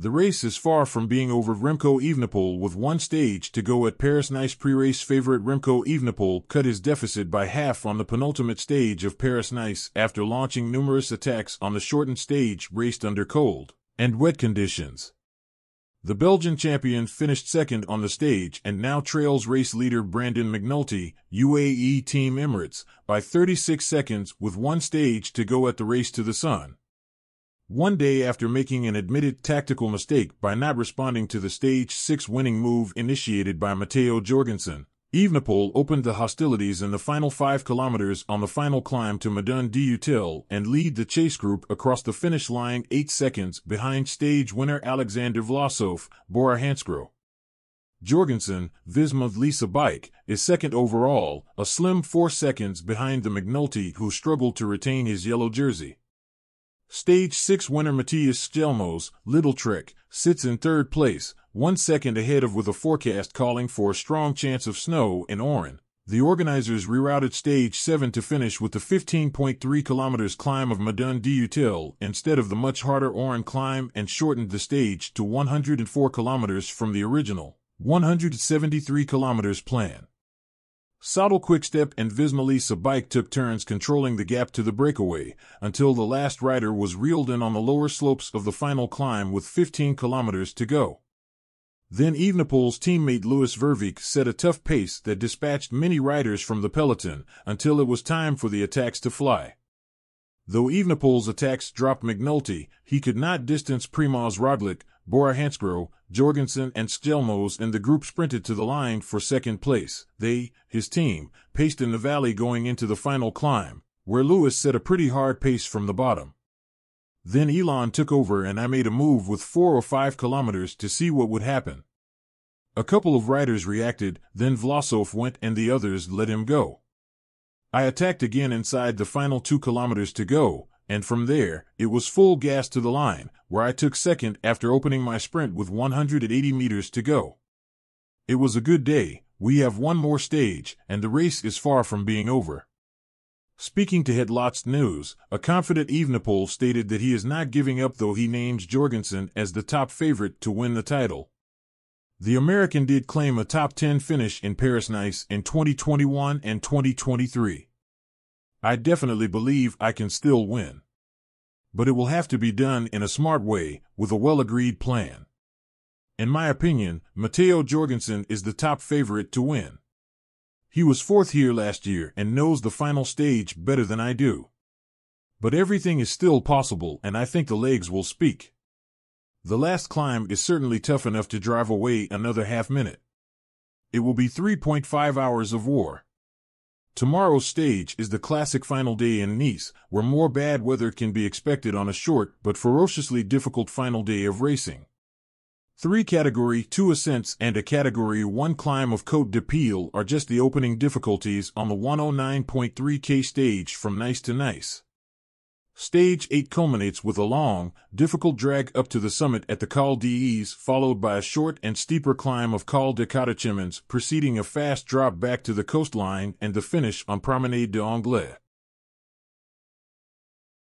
The race is far from being over. Remco Evenepoel with one stage to go at Paris-Nice. Pre-race favorite Remco Evenepoel cut his deficit by half on the penultimate stage of Paris-Nice after launching numerous attacks on the shortened stage raced under cold and wet conditions. The Belgian champion finished second on the stage and now trails race leader Brandon McNulty, UAE Team Emirates, by 36 seconds with one stage to go at the Race to the Sun. One day after making an admitted tactical mistake by not responding to the Stage 6 winning move initiated by Matteo Jorgenson, Evenepoel opened the hostilities in the final 5 kilometers on the final climb to Madone d'Util and lead the chase group across the finish line 8 seconds behind stage winner Aleksandr Vlasov, Bora-Hansgrohe. Jorgenson, Visma Lease bike, is second overall, a slim 4 seconds behind the McNulty who struggled to retain his yellow jersey. Stage 6 winner Mattias Skjelmose, Lidl-Trek, sits in third place, 1 second ahead of with a forecast calling for a strong chance of snow in Oran. The organizers rerouted Stage 7 to finish with the 15.3 kilometers climb of Madone d'Util instead of the much harder Oran climb and shortened the stage to 104 kilometers from the original 173 kilometers plan. Sadel Quickstep and Visma Lease bike took turns controlling the gap to the breakaway, until the last rider was reeled in on the lower slopes of the final climb with 15 kilometers to go. Then Evenepoel's teammate Louis Verbeek set a tough pace that dispatched many riders from the peloton until it was time for the attacks to fly. Though Evenepoel's attacks dropped McNulty, he could not distance Primož Roglič, Bora-Hansgrohe, Jorgenson and Skjelmose in the group sprinted to the line for second place. They, his team, paced in the valley going into the final climb, where Louis set a pretty hard pace from the bottom. Then Elon took over and I made a move with 4 or 5 kilometers to see what would happen. A couple of riders reacted, then Vlasov went and the others let him go. I attacked again inside the final 2 kilometers to go, and from there, it was full gas to the line, where I took second after opening my sprint with 180 meters to go. It was a good day. We have one more stage, and the race is far from being over. Speaking to Headlots News, a confident Evenepoel stated that he is not giving up, though he names Jorgenson as the top favorite to win the title. The American did claim a top 10 finish in Paris-Nice in 2021 and 2023. I definitely believe I can still win. But it will have to be done in a smart way, with a well-agreed plan. In my opinion, Matteo Jorgenson is the top favorite to win. He was 4th here last year and knows the final stage better than I do. But everything is still possible, and I think the legs will speak. The last climb is certainly tough enough to drive away another half minute. It will be 3.5 hours of war. Tomorrow's stage is the classic final day in Nice, where more bad weather can be expected on a short but ferociously difficult final day of racing. 3 Category 2 ascents and a Category 1 climb of Côte d'Ivoire are just the opening difficulties on the 109.3 km stage from Nice to Nice. Stage 8 culminates with a long, difficult drag up to the summit at the Col d'Ise, followed by a short and steeper climb of Col de Catechemins, preceding a fast drop back to the coastline and the finish on Promenade des Anglais.